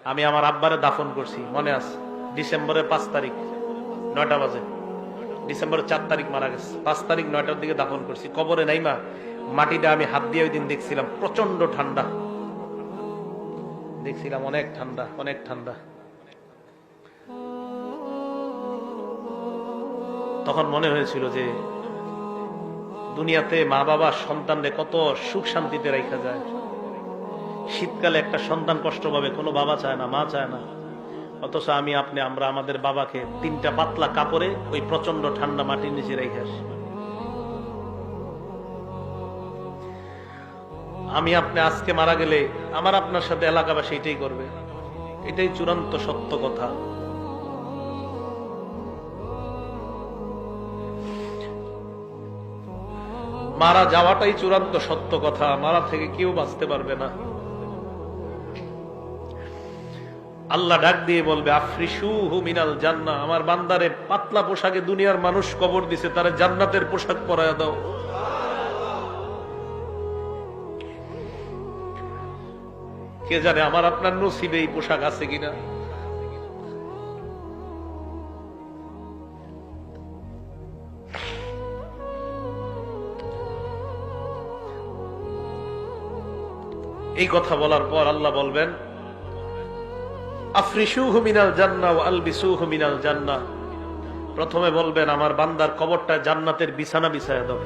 আমি আমার আব্বারে দাফন করছি, মনে আছে, ডিসেম্বরের 5 তারিখ 9টা বাজে। ডিসেম্বরের 4 তারিখ মারা গেছে, 5 তারিখ 9টার দিকে দাফন করছি। কবরে নাইমা মাটিটা আমি হাত দিয়ে ওই দিন দেখছিলাম, প্রচন্ড ঠান্ডা দেখছিলাম, অনেক ঠান্ডা, অনেক ঠান্ডা। তখন মনে হয়েছিল যে দুনিয়াতে মা বাবা সন্তানরে কত সুখ শান্তিতে রাখা যায়। শীতকালে একটা সন্তান কষ্ট পাবে, কোনো বাবা চায় না, মা চায় না। অথচ আমরা আমাদের বাবাকে 3টা পাতলা কাপড়ে ওই প্রচন্ড ঠান্ডা মাটির নিচে রেখে আসি। আপনি আজকে মারা গেলে আমার আপনার সাথে এলাকাবাসী এটাই করবে, এটাই চূড়ান্ত সত্য কথা। মারা যাওয়াটাই চূড়ান্ত সত্য কথা, মারা থেকে কেউ বাঁচতে পারবে না। আল্লাহ ডাক দিয়ে বলবে, আফরিশুহু মিনাল জান্নাহ, আমার বান্দারে পাতলা পোশাকে দুনিয়ার মানুষ কবর দিছে, তারে জান্নাতের পোশাক পরায়া দাও। কে জানে আমার আপনার নসিবে এই পোশাক আছে কিনা। এই কথা বলার পর আল্লাহ বলবেন, আফরিশুহু মিনাল জান্নাহ ওয়া আলবিসুহু মিনাল জান্নাহ। প্রথমে বলবেন আমার বান্দার কবরটা জান্নাতের বিছানা বিছায়া দাও।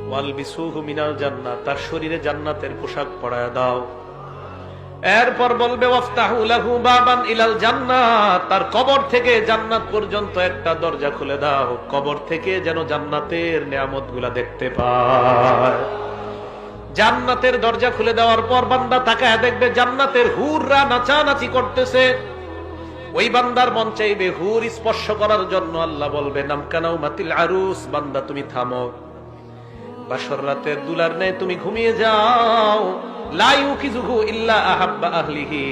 ওয়া আলবিসুহু মিনাল জান্নাহ, তার শরীরে জান্নাতের পোশাক পরায়া দাও। এরপর বলবে ওয়াফতাহু লাহু বাবান ইলাল জান্নাহ, তার কবর থেকে জান্নাত পর্যন্ত একটা দরজা খুলে দাও, কবর থেকে যেন জান্নাতের নিয়ামতগুলা দেখতে পায়। জান্নাতের দরজা খুলে দেওয়ার পর বান্দা তাকায় দেখবে জান্নাতের হুররা নাচানাচি করতেছে। ওই বান্দার মন চাইবে হুর স্পর্শ করার জন্য। আল্লাহ বলবে নামকানাও মাতিল আরুস, বান্দা তুমি থামো, বাসর রাতের দুলার নেই তুমি ঘুমিয়ে যাও। লা ইউকিযুহু ইল্লা আহাব্বা আহলিহি,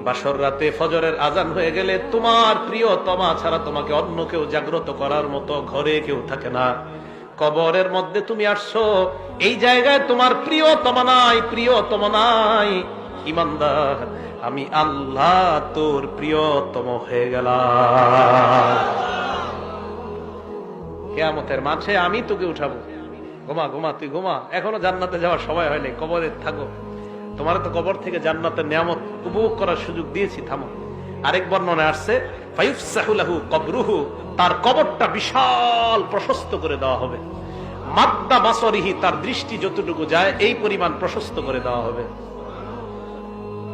বাসর রাতে ফজরের আজান হয়ে গেলে তোমার প্রিয়তমা ছাড়া তোমাকে অন্য কেউ জাগ্রত করার মতো ঘরে কেউ থাকে না। কবরের মধ্যে তুমি আসছো, এই জায়গায় তোমার প্রিয়তমা নাই, প্রিয়তম নাই। ইমানদার, আমি আল্লাহ তোর প্রিয়তম হয়ে গেলাম। কিয়ামতের মাঠে আমি তোকে উঠাবো। ঘুমা ঘুমা, তুই ঘুমা, এখনো জান্নাতে যাওয়ার সময় হয়নি, কবরে থাকো। তোমার তো কবর থেকে জান্নাতের নিয়ামত উপভোগ করার সুযোগ দিয়েছি, থামো। আরেক বর্ণনায় আসছে ফায়ুফসাহু লাহু কবরুহু, তার কবরটা বিশাল প্রশস্ত করে দেওয়া হবে। মাদ্দা বাসরিহি, তার দৃষ্টি যতটুকু যায় এই পরিমাণ প্রশস্ত করে দেওয়া হবে।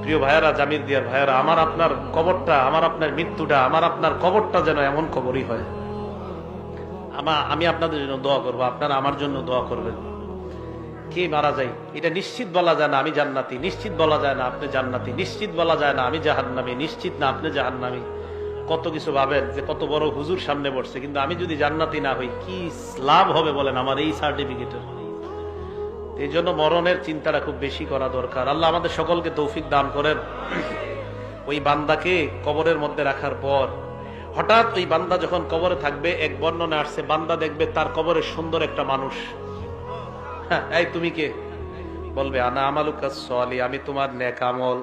প্রিয় ভাইয়েরা, জামির দিয়ার ভাইয়েরা, আমার আপনার কবরটা, আমার আপনার মৃত্যুটা, আমার আপনার কবরটা যেন এমন কবরই হয়। আমি আপনাদের জন্য দোয়া করবো, আপনারা আমার জন্য দোয়া করবেন। কে মারা যায় এটা নিশ্চিত বলা যায় না আমি জান্নাতি, নিশ্চিত বলা যায় না আপনি জান্নাতি, নিশ্চিত বলা যায় না আমি জাহান্নামী, নিশ্চিত না আপনি জাহান্নামী। কত কিছু ভাবেন যে কত বড় হুজুর সামনে বসছে, কিন্তু আমি যদি জান্নাতি না হই কি লাভ হবে বলেন আমার এই সার্টিফিকেটের। এই জন্য মরণের চিন্তাটা খুব বেশি করা দরকার। আল্লাহ আমাদের সকলকে তৌফিক দান করেন। ওই বান্দাকে কবরের মধ্যে রাখার পর হঠাৎ ওই বান্দা যখন কবরে থাকবে, এক বর্ণনা আসছে বান্দা দেখবে তার কবরে সুন্দর একটা মানুষ। হ্যাঁ, এই তুমি কে? বলবে আনা আমালুকা সলিহ, আমি তোমার নেক আমল।